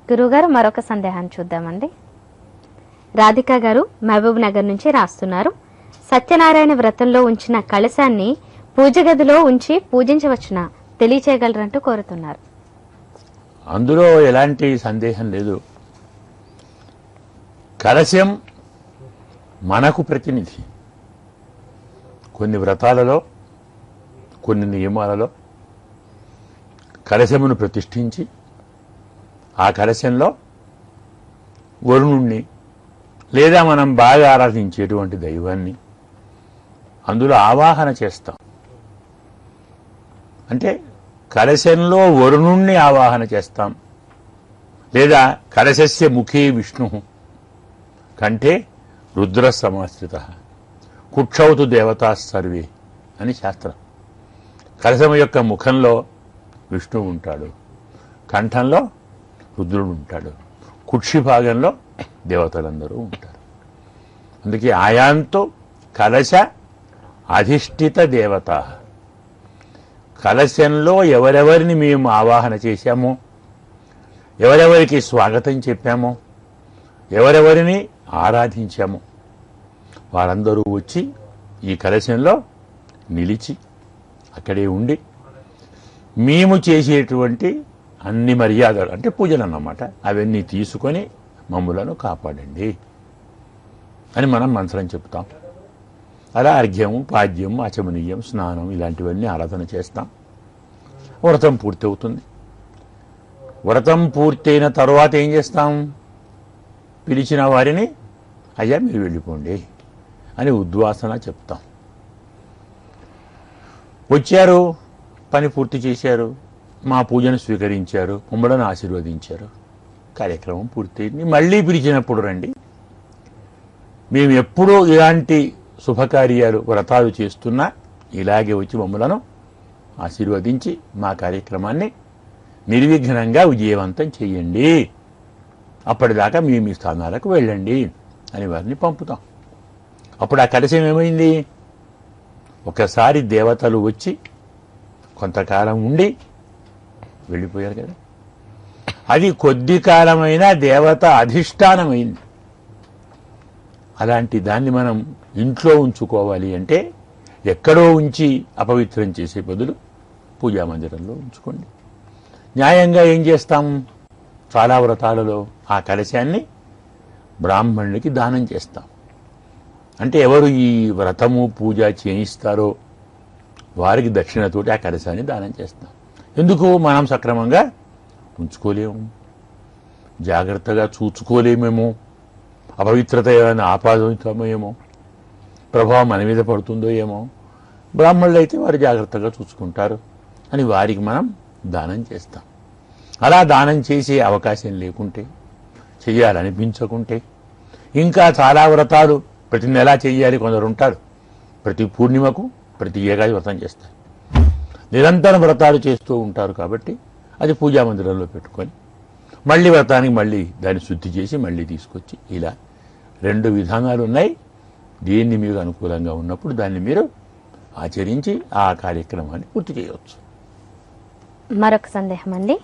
గురువుగారు మరొక సందేహాన్ని చూద్దామండి. రాధిక గారు మహబూబ్ నగర్ నుంచి రాస్తున్నారు. సత్యనారాయణ వ్రతంలో ఉంచిన కలశాన్ని పూజ గదిలో ఉంచి పూజించవచ్చునా తెలియచేయగలరంటూ కోరుతున్నారు. అందులో ఎలాంటి సందేహం లేదు. కలశం మనకు ప్రతినిధి. కొన్ని వ్రతాలలో, కొన్ని నియమాలలో కలశమును ప్రతిష్ఠించి ఆ కలశంలో వరుణుణ్ణి లేదా మనం బాగా ఆరాధించేటువంటి దైవాన్ని అందులో ఆవాహన చేస్తాం. అంటే కలశంలో వరుణుణ్ణి ఆవాహన చేస్తాం. లేదా కలశస్య ముఖే విష్ణు కంటే రుద్ర సమాశ్రిత కుక్షౌతు దేవతా సర్వే అని శాస్త్రం. కలశం యొక్క ముఖంలో విష్ణువు ఉంటాడు, కంఠంలో రుద్రుడు ఉంటాడు, కుక్షి భాగంలో దేవతలందరూ ఉంటారు. అందుకే ఆయాంతో కలశ అధిష్ఠిత దేవత. కలశంలో ఎవరెవరిని మేము ఆవాహన చేశామో, ఎవరెవరికి స్వాగతం చెప్పామో, ఎవరెవరిని ఆరాధించామో వారందరూ వచ్చి ఈ కలశంలో నిలిచి అక్కడే ఉండి మేము చేసేటువంటి అన్ని మర్యాదలు అంటే పూజలు అన్నమాట అవన్నీ తీసుకొని మమ్ములను కాపాడండి అని మనం మంత్రం చెప్తాం. అలా అర్ఘ్యము, పాద్యము, ఆచమనీయం, స్నానం ఇలాంటివన్నీ ఆరాధన చేస్తాం. వ్రతం పూర్తి అవుతుంది. వ్రతం పూర్తయిన తర్వాత ఏం చేస్తాం? పిలిచిన వారిని అయ్యా మీరు వెళ్ళిపోండి అని ఉద్వాసన చెప్తాం. వచ్చారు, పని పూర్తి చేశారు, మా పూజను స్వీకరించారు, మమ్మలను ఆశీర్వదించారు, కార్యక్రమం పూర్తయింది. మళ్ళీ పిలిచినప్పుడు రండి. మేము ఎప్పుడూ ఇలాంటి శుభకార్యాలు వ్రతాలు చేస్తున్నా ఇలాగే వచ్చి మమ్మలను ఆశీర్వదించి మా కార్యక్రమాన్ని నిర్విఘ్నంగా విజయవంతం చేయండి, అప్పటిదాకా మీ మీ స్థానాలకు వెళ్ళండి అని వారిని పంపుతాం. అప్పుడు ఆ కలశం ఏమైంది? ఒకసారి దేవతలు వచ్చి కొంతకాలం ఉండి వెళ్ళిపోయారు కదా, అది కొద్ది కాలమైనా దేవత అధిష్టానమైంది. అలాంటి దాన్ని మనం ఇంట్లో ఉంచుకోవాలి అంటే ఎక్కడో ఉంచి అపవిత్రం చేసే బదులు పూజా మందిరంలో ఉంచుకోండి. న్యాయంగా ఏం చేస్తాం? చాలా వ్రతాలలో ఆ కలశాన్ని బ్రాహ్మణునికి దానం చేస్తాం. అంటే ఎవరు ఈ వ్రతము పూజ చేయిస్తారో వారికి దక్షిణతోటి ఆ కలశాన్ని దానం చేస్తాం. ఎందుకు? మనం సక్రమంగా ఉంచుకోలేము, జాగ్రత్తగా చూసుకోలేమేమో, అపవిత్రత ఏమైనా ఆపాదితామేమో, ప్రభావం మన మీద పడుతుందో ఏమో. బ్రాహ్మణులు అయితే వారు జాగ్రత్తగా చూసుకుంటారు అని వారికి మనం దానం చేస్తాం. అలా దానం చేసే అవకాశం లేకుంటే, చెయ్యాలనిపించకుంటే ఇంకా చాలా వ్రతాలు ప్రతి నెలా చెయ్యాలి కొందరు ఉంటారు. ప్రతి పూర్ణిమకు, ప్రతి ఏకాది వ్రతం చేస్తారు. నిరంతరం వ్రతాలు చేస్తూ ఉంటారు. కాబట్టి అది పూజా మందిరంలో పెట్టుకొని మళ్ళీ వ్రతానికి మళ్ళీ దాన్ని శుద్ధి చేసి మళ్ళీ తీసుకొచ్చి ఇలా 2 విధానాలు ఉన్నాయి. దీన్ని మీకు అనుకూలంగా ఉన్నప్పుడు దాన్ని మీరు ఆచరించి ఆ కార్యక్రమాన్ని పూర్తి చేయవచ్చు. మరొక సందేహం అండి.